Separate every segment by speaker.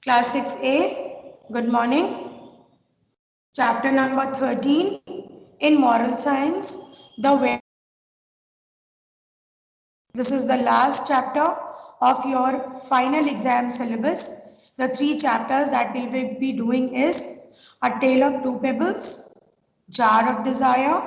Speaker 1: Class 6A, good morning. Chapter number 13 in Moral Science, the window seat. This is the last chapter of your final exam syllabus. The three chapters that we will be doing is A Tale of Two Pebbles, Jar of Desire,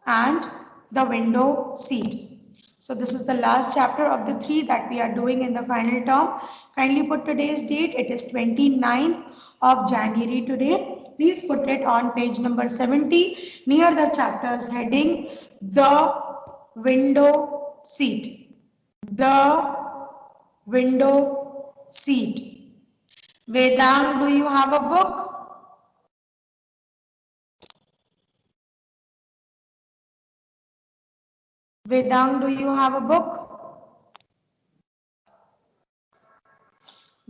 Speaker 1: and The Window Seat. So this is the last chapter of the three that we are doing in the final term. Kindly put today's date. It is 29th of January today. Please put it on page number 70 near the chapter's heading, The Window Seat. The Window Seat. Vedang, do you have a book? Vedang, do you have a book?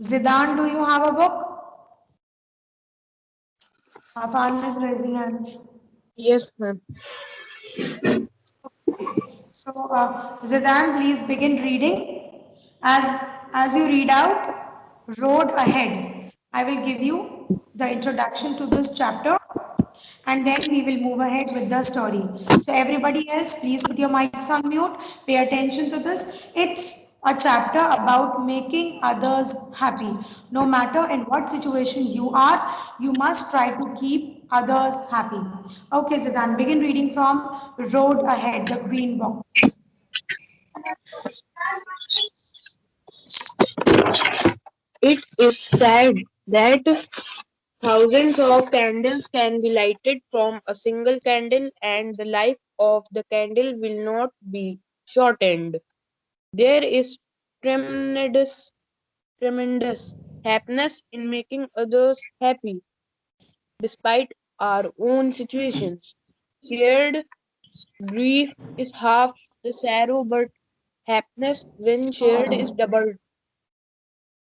Speaker 1: Zidan, do you have a book? Afan is raising hand.
Speaker 2: Yes, ma'am.
Speaker 1: So, Zidan, please begin reading. As you read out, Road Ahead. I will give you the introduction to this chapter and then we will move ahead with the story. So everybody else, please put your mics on mute. Pay attention to this. It's a chapter about making others happy. No matter in what situation you are, you must try to keep others happy. Okay, Zidan, begin reading from Road Ahead, the green box.
Speaker 2: It is said that thousands of candles can be lighted from a single candle, and the life of the candle will not be shortened. There is tremendous happiness in making others happy, despite our own situations. Shared grief is half the sorrow, but happiness, when shared, is doubled.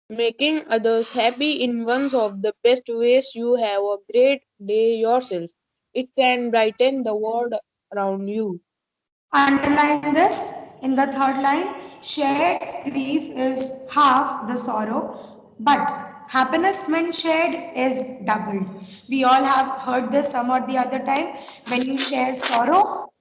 Speaker 2: Making others happy in one of the best ways. You have a great day yourself. It can brighten the world around you.
Speaker 1: Underline this in the third line. Shared grief is half the sorrow, but happiness when shared is doubled. We all have heard this some or the other time. When you share sorrow,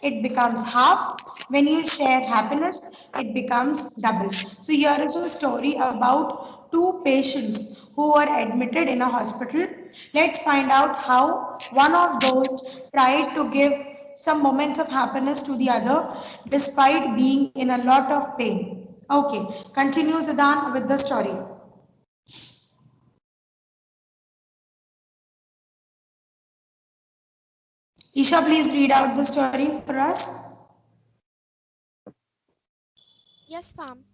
Speaker 1: it becomes half. When you share happiness, it becomes double. So here is a story about two patients who were admitted in a hospital. Let's find out how one of those tried to give some moments of happiness to the other despite being in a lot of pain. Okay, continue Zidan with the story. Isha, please read out the story for us.
Speaker 3: Yes, ma'am.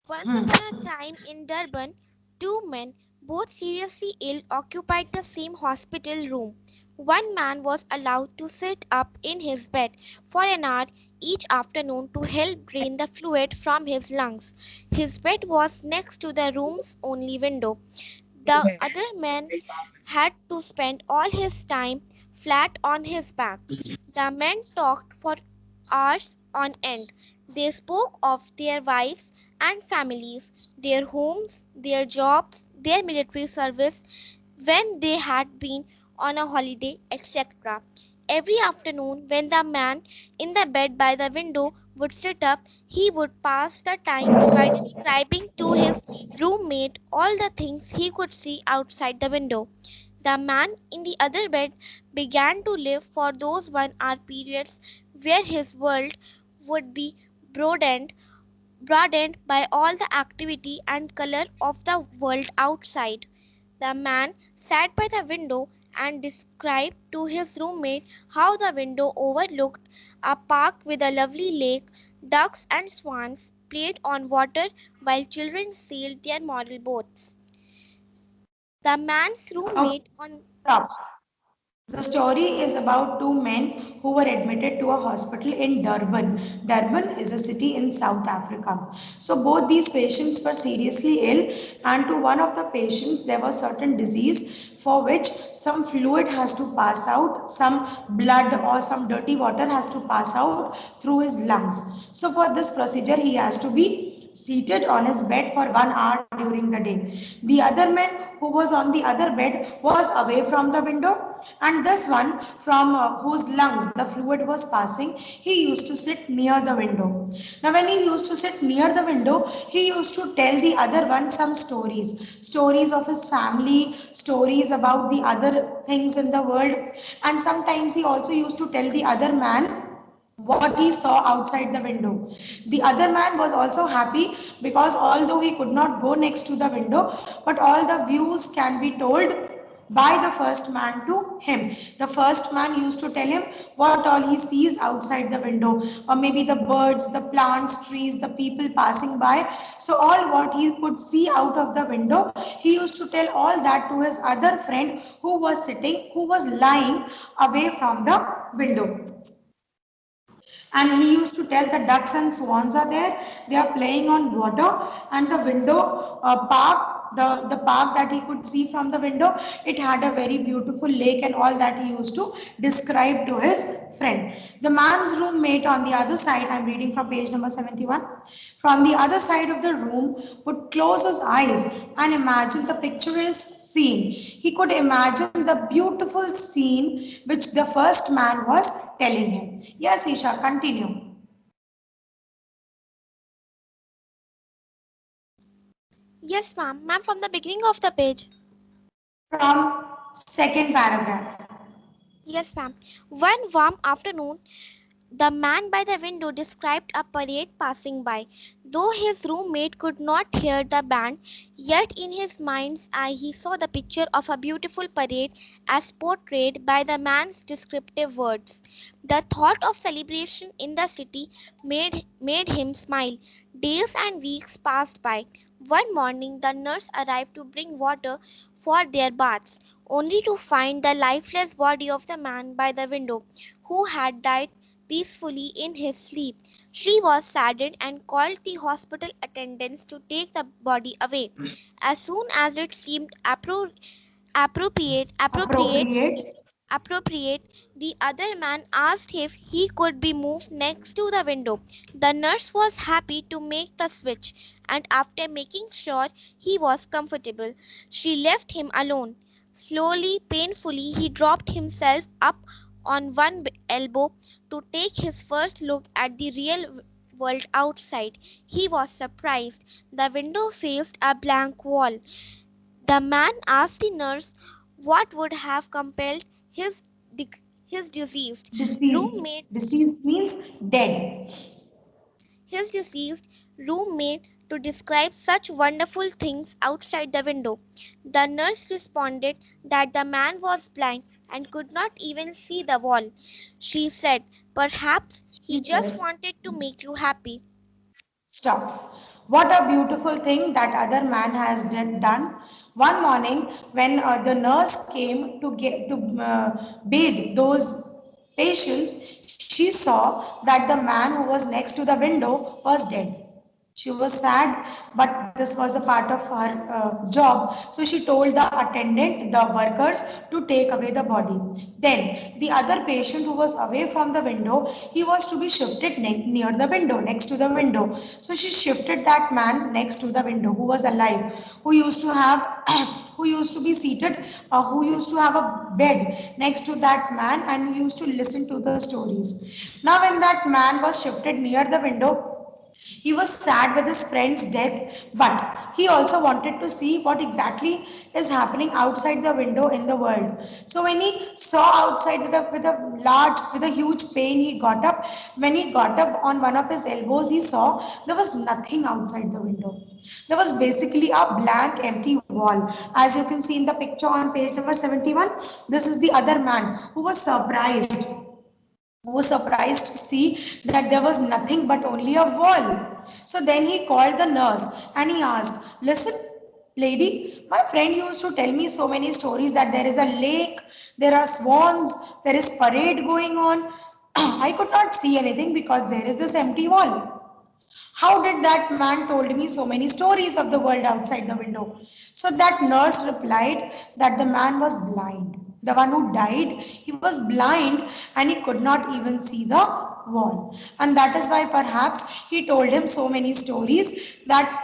Speaker 3: Once upon a time in Durban, two men, both seriously ill, occupied the same hospital room. One man was allowed to sit up in his bed for an hour each afternoon to help drain the fluid from his lungs. His bed was next to the room's only window. The other man had to spend all his time flat on his back. The men talked for hours on end. They spoke of their wives and families, their homes, their jobs, their military service, when they had been on a holiday, etc. Every afternoon, when the man in the bed by the window would sit up, he would pass the time by describing to his roommate all the things he could see outside the window. The man in the other bed began to live for those 1 hour periods where his world would be broadened broadened by all the activity and color of the world outside. The man sat by the window and described to his roommate how the window overlooked a park with a lovely lake, ducks and swans played on water while children sailed their model boats. The man's
Speaker 1: Okay,
Speaker 3: roommate on
Speaker 1: stop. The story is about two men who were admitted to a hospital in Durban. Durban is a city in South Africa. So both these patients were seriously ill, and to one of the patients there was certain disease for which some fluid has to pass out, some blood or some dirty water has to pass out through his lungs. So for this procedure he has to be seated on his bed for 1 hour during the day. The other man who was on the other bed was away from the window, and this one from whose lungs the fluid was passing, he used to sit near the window. Now, when he used to sit near the window, he used to tell the other one some stories of his family, stories about the other things in the world, and sometimes he also used to tell the other man what he saw outside the window. The other man was also happy because although he could not go next to the window, but all the views can be told by the first man to him. The first man used to tell him what all he sees outside the window, or maybe the birds, the plants, trees, the people passing by. So all what he could see out of the window, he used to tell all that to his other friend who was lying away from the window. And he used to tell the ducks and swans are there, they are playing on water, and the window park, the park that he could see from the window, it had a very beautiful lake and all that he used to describe to his friend. The man's roommate on the other side, I'm reading from page number 71, from the other side of the room would close his eyes and imagine the picturesque scene. He could imagine the beautiful scene which the first man was telling him. Yes, Isha, continue.
Speaker 3: Yes, ma'am. Ma'am, from the beginning of the page.
Speaker 1: From second paragraph.
Speaker 3: Yes, ma'am. One warm afternoon, the man by the window described a parade passing by. Though his roommate could not hear the band, yet in his mind's eye he saw the picture of a beautiful parade as portrayed by the man's descriptive words. The thought of celebration in the city made him smile. Days and weeks passed by. One morning the nurse arrived to bring water for their baths, only to find the lifeless body of the man by the window, who had died peacefully in his sleep. She was saddened and called the hospital attendants to take the body away. As soon as it seemed appropriate, appropriate,
Speaker 1: Appropriate.
Speaker 3: appropriate, the other man asked if he could be moved next to the window. The nurse was happy to make the switch, and after making sure he was comfortable, she left him alone. Slowly, painfully, he dropped himself up on one elbow to take his first look at the real world outside. He was surprised. The window faced a blank wall. The man asked the nurse what would have compelled his, his deceased
Speaker 1: Deceased.
Speaker 3: roommate
Speaker 1: Deceased means dead.
Speaker 3: his deceased roommate to describe such wonderful things outside the window. The nurse responded that the man was blind and could not even see the wall. She said, "Perhaps he
Speaker 1: She
Speaker 3: just
Speaker 1: said,
Speaker 3: wanted to make you happy."
Speaker 1: stop. What a beautiful thing that other man has done. One morning, when the nurse came to get to bathe those patients, she saw that the man who was next to the window was dead. She was sad, but this was a part of her job. So she told the attendant, the workers, to take away the body. Then the other patient who was away from the window, he was to be shifted near the window, next to the window. So she shifted that man next to the window, who was alive, who used to have, who used to be seated, who used to have a bed next to that man, and he used to listen to the stories. Now, when that man was shifted near the window, he was sad with his friend's death, but he also wanted to see what exactly is happening outside the window in the world. So when he saw outside with a huge pain, he got up. When he got up on one of his elbows, he saw there was nothing outside the window. There was basically a blank, empty wall. As you can see in the picture on page number 71, this is the other man who was surprised to see that there was nothing but only a wall. So then he called the nurse and he asked, "Listen, lady, my friend used to tell me so many stories that there is a lake, there are swans, there is parade going on. I could not see anything because there is this empty wall. How did that man told me so many stories of the world outside the window?" So that nurse replied that the man was blind. The one who died, he was blind and he could not even see the wall. And that is why perhaps he told him so many stories that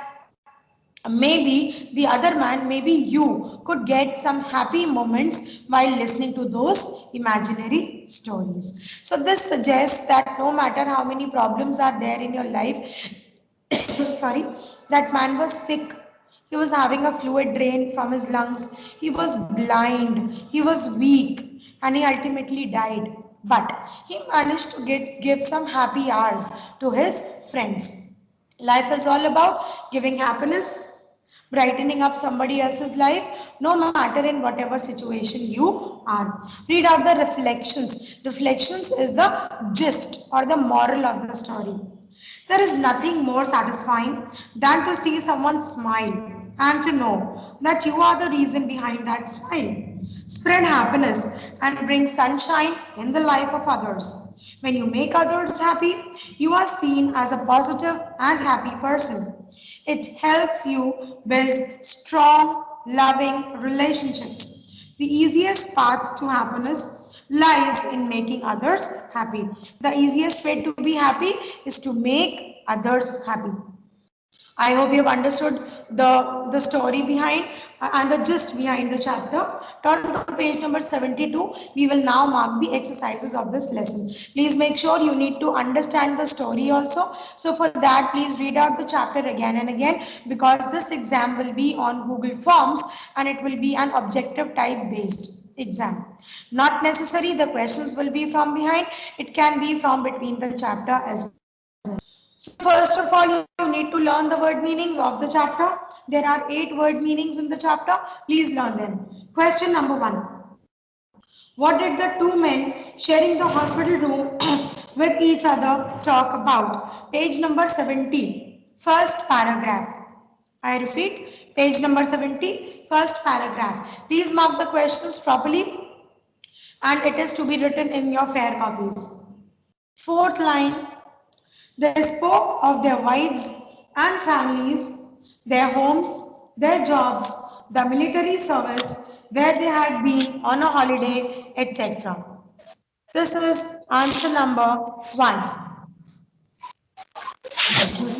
Speaker 1: maybe the other man, maybe you could get some happy moments while listening to those imaginary stories. So this suggests that no matter how many problems are there in your life, sorry, that man was sick. He was having a fluid drain from his lungs. He was blind. He was weak. And he ultimately died. But he managed to give some happy hours to his friends. Life is all about giving happiness, brightening up somebody else's life, no matter in whatever situation you are. Read out the reflections. Reflections is the gist or the moral of the story. There is nothing more satisfying than to see someone smile and to know that you are the reason behind that smile. Spread happiness and bring sunshine in the life of others. When you make others happy, you are seen as a positive and happy person. It helps you build strong, loving relationships. The easiest path to happiness lies in making others happy. The easiest way to be happy is to make others happy. I hope you have understood the story behind and the gist behind the chapter. Turn to page number 72. We will now mark the exercises of this lesson. Please make sure you need to understand the story also. So for that, please read out the chapter again and again, because this exam will be on Google Forms and it will be an objective type based exam. Not necessary the questions will be from behind. It can be from between the chapter as well. So first of all, you need to learn the word meanings of the chapter. There are 8 word meanings in the chapter. Please learn them. Question number 1. What did the two men sharing the hospital room with each other talk about? Page number 70, first paragraph. I repeat, page number 70, first paragraph. Please mark the questions properly and it is to be written in your fair copies. Fourth line. They spoke of their wives and families, their homes, their jobs, the military service, where they had been on a holiday, etc. This is answer number 1.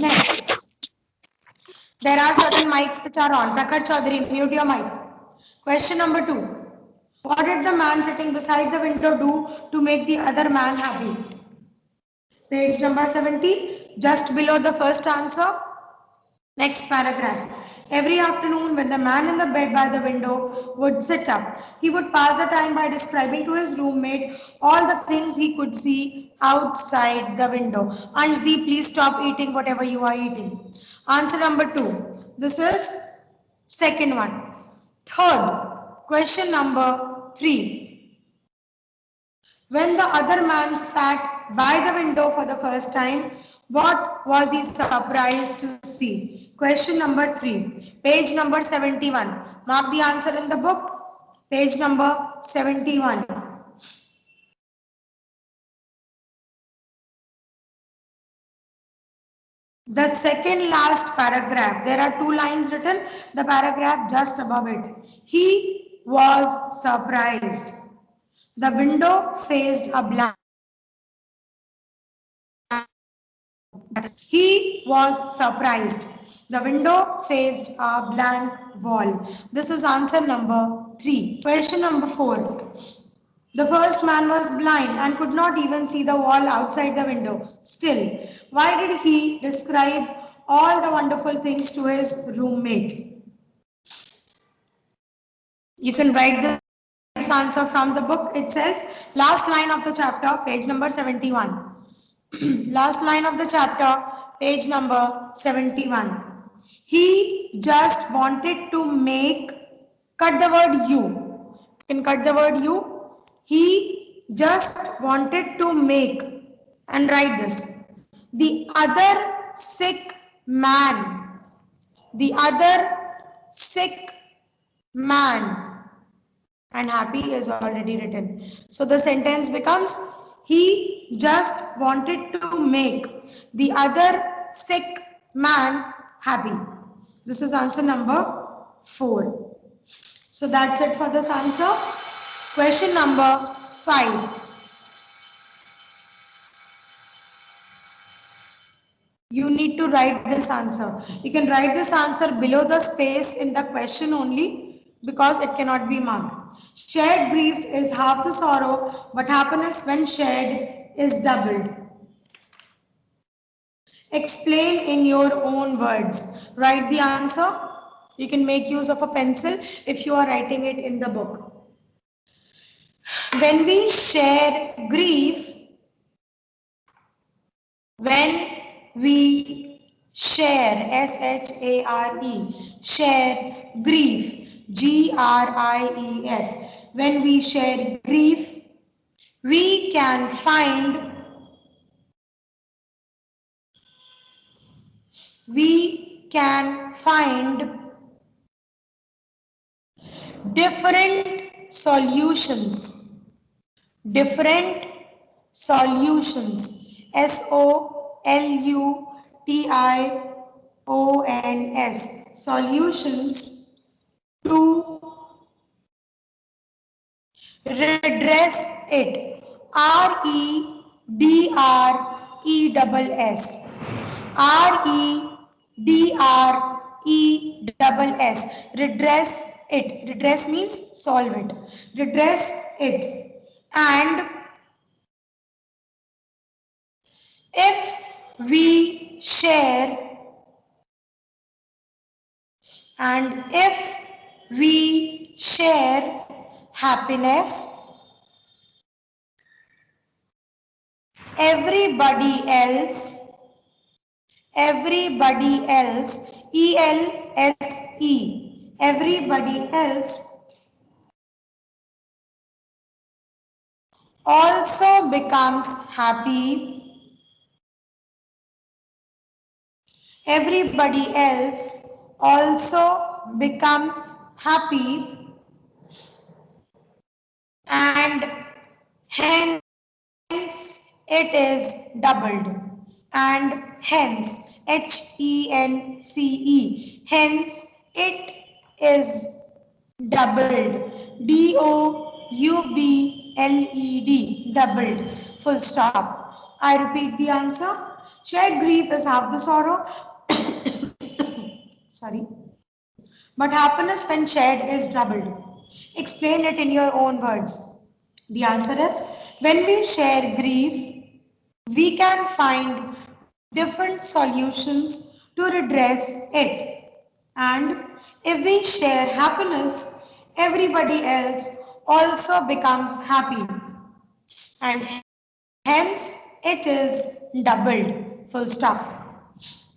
Speaker 1: Next, there are certain mics which are on. Prakhar Chaudhary, mute your mic. Question number 2. What did the man sitting beside the window do to make the other man happy? Page number 70, just below the first answer. Next paragraph. Every afternoon when the man in the bed by the window would sit up, he would pass the time by describing to his roommate all the things he could see outside the window. Anjdeep, please stop eating whatever you are eating. Answer number 2. This is second one. Third, question number 3. When the other man sat by the window for the first time, what was he surprised to see? Question number 3, page number 71. Mark the answer in the book, page number 71. The second last paragraph, there are 2 lines written, the paragraph just above it. He was surprised. The window faced a blank. He was surprised. The window faced a blank wall. This is answer number 3. Question number 4. The first man was blind and could not even see the wall outside the window. Still, why did he describe all the wonderful things to his roommate? You can write this answer from the book itself. Last line of the chapter, page number 71. Last line of the chapter, page number 71. He just wanted to make, cut the word you. You can cut the word you. He just wanted to make, and write this. The other sick man. The other sick man. And happy is already written. So the sentence becomes, he just wanted to make the other sick man happy. This is answer number 4. So that's it for this answer. Question number 5. You need to write this answer. You can write this answer below the space in the question only because it cannot be marked. Shared grief is half the sorrow, but happiness when shared is doubled. Explain in your own words. Write the answer. You can make use of a pencil if you are writing it in the book. When we share grief, when we share, S-H-A-R-E, share grief, G-R-I-E-F. When we share grief, we can find different solutions. Different solutions. S-O-L-U-T-I-O-N-S. Solutions to redress it. R-E-D-R-E-S-S. R-E-D-R-E-S-S. Redress it. Redress means solve it. Redress it. And if we share happiness, everybody else, E-L-S-E, everybody else also becomes happy. Everybody else also becomes happy, and hence it is doubled. And hence, H-E-N-C-E, hence it is doubled. D-O-U-B-L-E-D, doubled. Full stop. I repeat the answer. Shared grief is half the sorrow. Sorry. But happiness when shared is doubled. Explain it in your own words. The answer is, when we share grief, we can find different solutions to redress it. And if we share happiness, everybody else also becomes happy. And hence it is doubled. Full stop.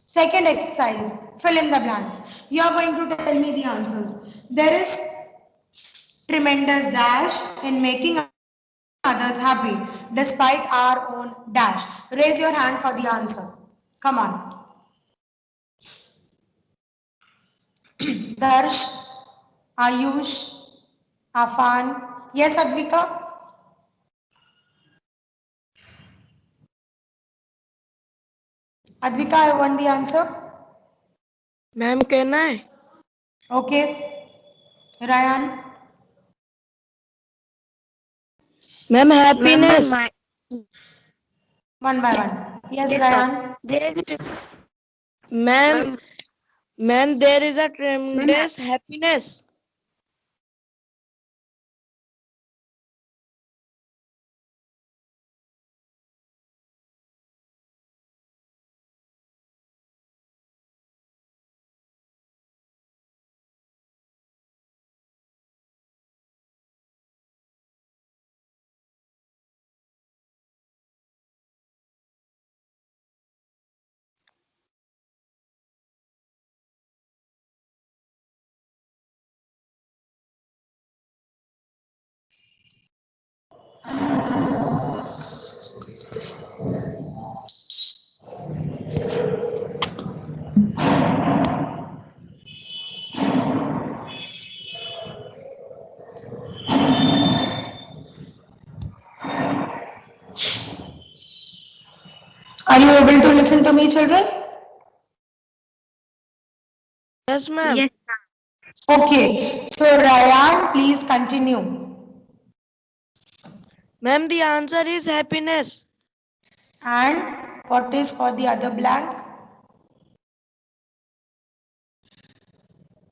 Speaker 1: Second exercise, fill in the blanks. You are going to tell me the answers. There is tremendous dash in making others happy despite our own dash. Raise your hand for the answer. Come on. Darsh, Ayush, Afan. Yes, Advika? Advika, I want the answer.
Speaker 2: Ma'am कहना है
Speaker 1: Okay. Ryan?
Speaker 2: Ma'am happiness
Speaker 1: One by one. Yes, Ryan.
Speaker 2: Ma'am there is a tremendous happiness.
Speaker 1: Are you able to listen to me, children?
Speaker 2: Yes, ma'am.
Speaker 1: Okay. So, Ryan, please continue.
Speaker 2: Ma'am, the answer is happiness.
Speaker 1: And what is for the other blank?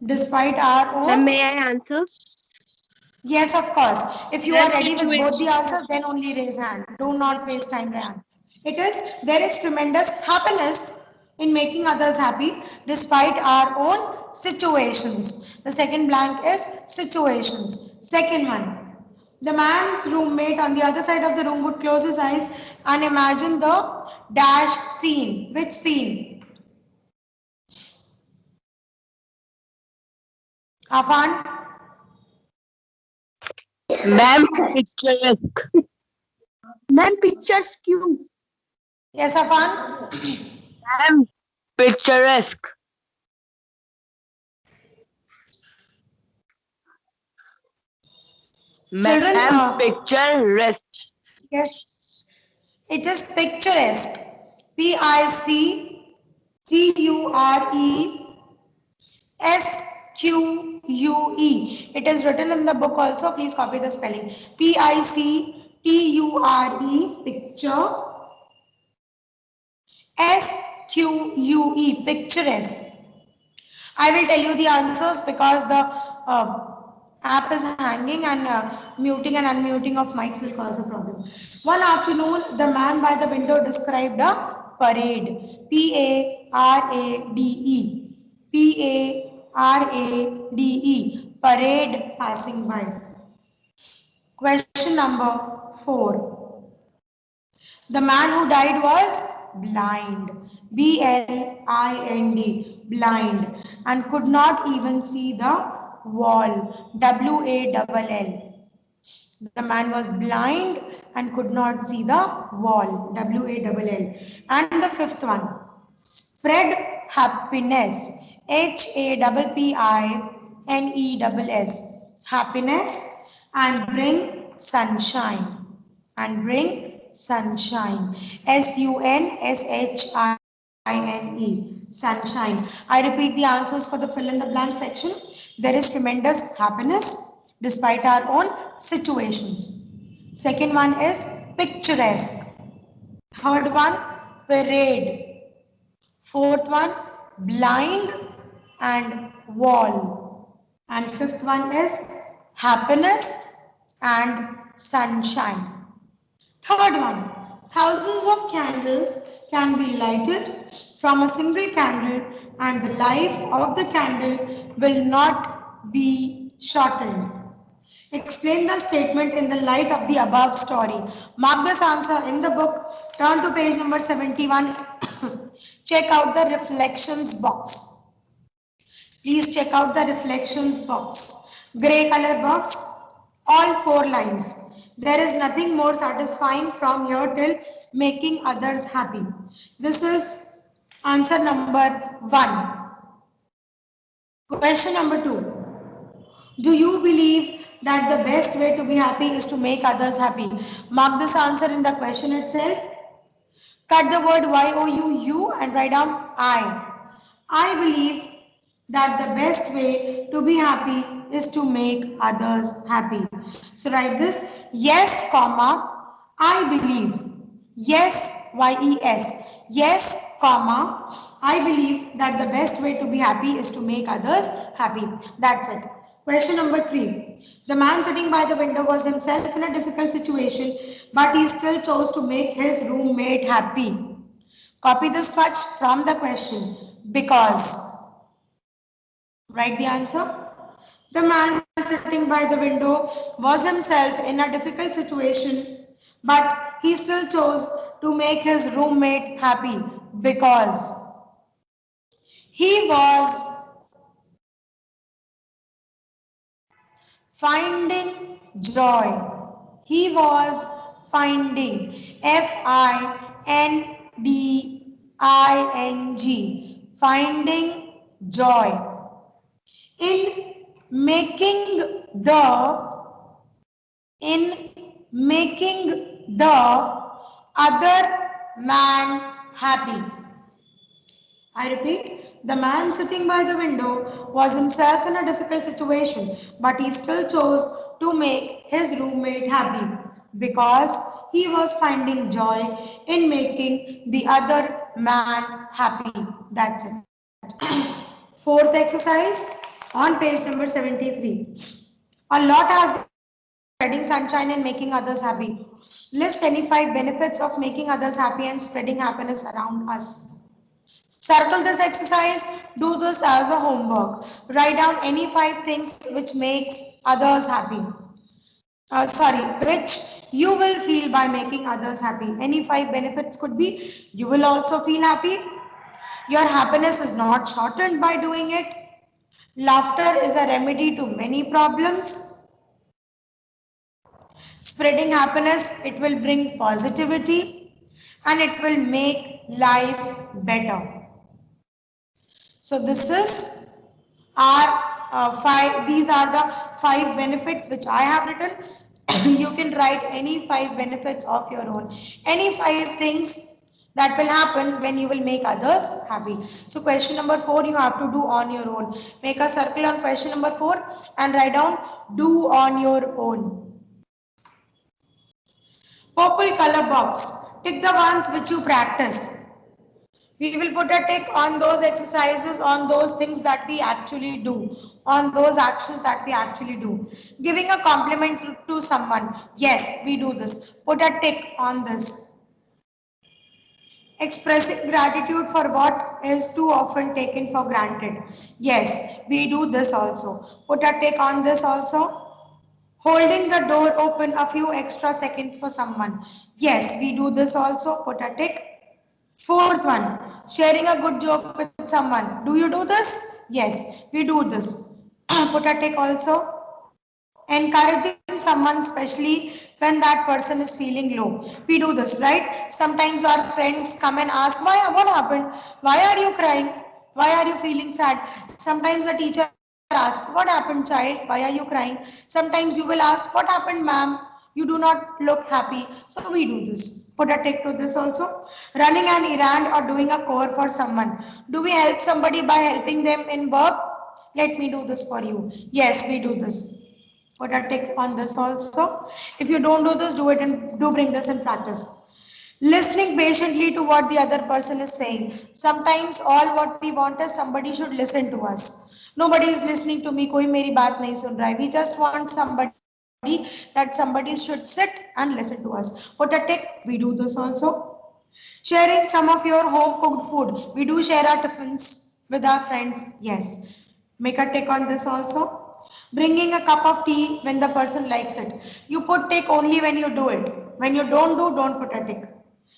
Speaker 1: Despite our
Speaker 2: Ma'am,
Speaker 1: own.
Speaker 2: may I answer?
Speaker 1: Yes, of course. If you are
Speaker 2: Ma'am,
Speaker 1: ready with both the
Speaker 2: situation.
Speaker 1: answers, then only raise hand. Do not waste time, Ryan. It is, there is tremendous happiness in making others happy despite our own situations. The second blank is situations. Second one, the man's roommate on the other side of the room would close his eyes and imagine the dash scene. Which scene? Afan?
Speaker 2: Ma'am, picturesque.
Speaker 4: Ma'am, pictures cue.
Speaker 1: Yes, Afan?
Speaker 2: Ma'am, picturesque.
Speaker 1: Children,
Speaker 2: Ma'am, picturesque.
Speaker 1: yes. It is picturesque. Picturesque. It is written in the book also. Please copy the spelling. Picture. Sque. Picturesque. I will tell you the answers because the app is hanging and muting and unmuting of mics will cause a problem. One afternoon, the man by the window described a parade. Parade. Parade. Parade passing by. Question number 4. The man who died was blind. Blind. Blind. And could not even see the wall. Wall. The man was blind and could not see the wall. Wall. And the fifth one. Spread happiness. Happiness. Happiness and bring sunshine. And bring sunshine. Sunshine. Sunshine. I repeat the answers for the fill in the blank section. There is tremendous happiness despite our own situations. Second one is picturesque. Third one, parade. Fourth one, blind and wall. And fifth one is happiness and sunshine. Third one, thousands of candles can be lighted from a single candle and the life of the candle will not be shortened. Explain the statement in the light of the above story. Mark this answer in the book. Turn to page number 71. Check out the reflections box. Please check out the reflections box. Gray color box, all 4 lines. There is nothing more satisfying from here till making others happy. This is answer number 1. Question number 2. Do you believe that the best way to be happy is to make others happy? Mark this answer in the question itself. Cut the word Y-O-U and write down I. I believe that the best way to be happy is to make others happy. So write this, yes, comma, I believe. Yes, Y-E-S. Yes, comma, I believe that the best way to be happy is to make others happy. That's it. Question number 3. The man sitting by the window was himself in a difficult situation, but he still chose to make his roommate happy. Copy this much from the question. Because. Write the answer. The man sitting by the window was himself in a difficult situation, but he still chose to make his roommate happy because he was finding joy. He was finding Finding finding joy in making the in making the other man happy. I repeat, the man sitting by the window was himself in a difficult situation, but he still chose to make his roommate happy. because he was finding joy in making the other man happy. That's it. Fourth exercise on page number 73. A lot has been said about spreading sunshine and making others happy. List any 5 benefits of making others happy and spreading happiness around us. Circle this exercise, do this as a homework. Write down any 5 things which makes others happy. Which you will feel by making others happy. Any 5 benefits could be, you will also feel happy. Your happiness is not shortened by doing it. Laughter is a remedy to many problems. Spreading happiness, it will bring positivity and it will make life better. So this is our these are the 5 benefits which I have written. You can write any 5 benefits of your own. Any 5 things that will happen when you will make others happy. So question number 4 you have to do on your own. Make a circle on question number 4 and write down do on your own. Purple color box. Tick the ones which you practice. We will put a tick on those exercises, on those things that we actually do, on those actions that we actually do. Giving a compliment to someone. Yes, we do this. Put a tick on this. Expressing gratitude for what is too often taken for granted. Yes, we do this also. Put a tick on this also. Holding the door open a few extra seconds for someone. Yes, we do this also. Put a tick. Fourth one, sharing a good joke with someone. Do you do this? Yes, we do this. Put a tick also. Encouraging someone, especially when that person is feeling low. We do this, right? Sometimes our friends come and ask, what happened? Why are you crying? Why are you feeling sad? Sometimes the teacher asks, what happened, child? Why are you crying? Sometimes you will ask, what happened, ma'am? You do not look happy. So we do this. Put a tick to this also. Running an errand or doing a chore for someone. Do we help somebody by helping them in work? Let me do this for you. Yes, we do this. Put a tick on this also. If you don't do this, do it and do bring this in practice. Listening patiently to what the other person is saying. Sometimes all what we want is somebody should listen to us. Nobody is listening to me. Koi meri baat nahi sun raha hai. We just want somebody that somebody should sit and listen to us. Put a tick. We do this also. Sharing some of your home cooked food. We do share our tiffins with our friends. Yes. Make a tick on this also. Bringing a cup of tea when the person likes it. You put tick only when you do it. When you don't do, don't put a tick.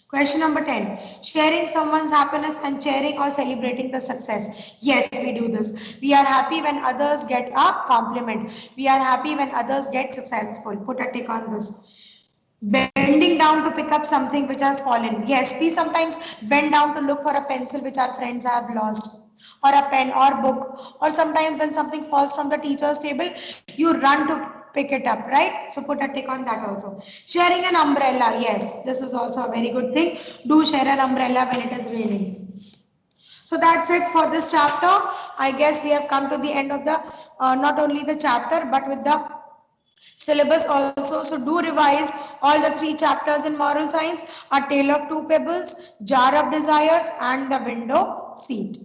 Speaker 1: Question number 10. Sharing someone's happiness and sharing or celebrating the success. Yes, we do this. We are happy when others get a compliment. We are happy when others get successful. Put a tick on this. Bending down to pick up something which has fallen. Yes, we sometimes bend down to look for a pencil which our friends have lost, or a pen or book, or sometimes when something falls from the teacher's table, you run to pick it up, right? So put a tick on that also. Sharing an umbrella. Yes, this is also a very good thing. Do share an umbrella when it is raining. So that's it for this chapter. I guess we have come to the end of the not only the chapter but with the syllabus also. So do revise all the 3 chapters in moral science: A Tale of Two Pebbles, Jar of Desires, and The Window Seat.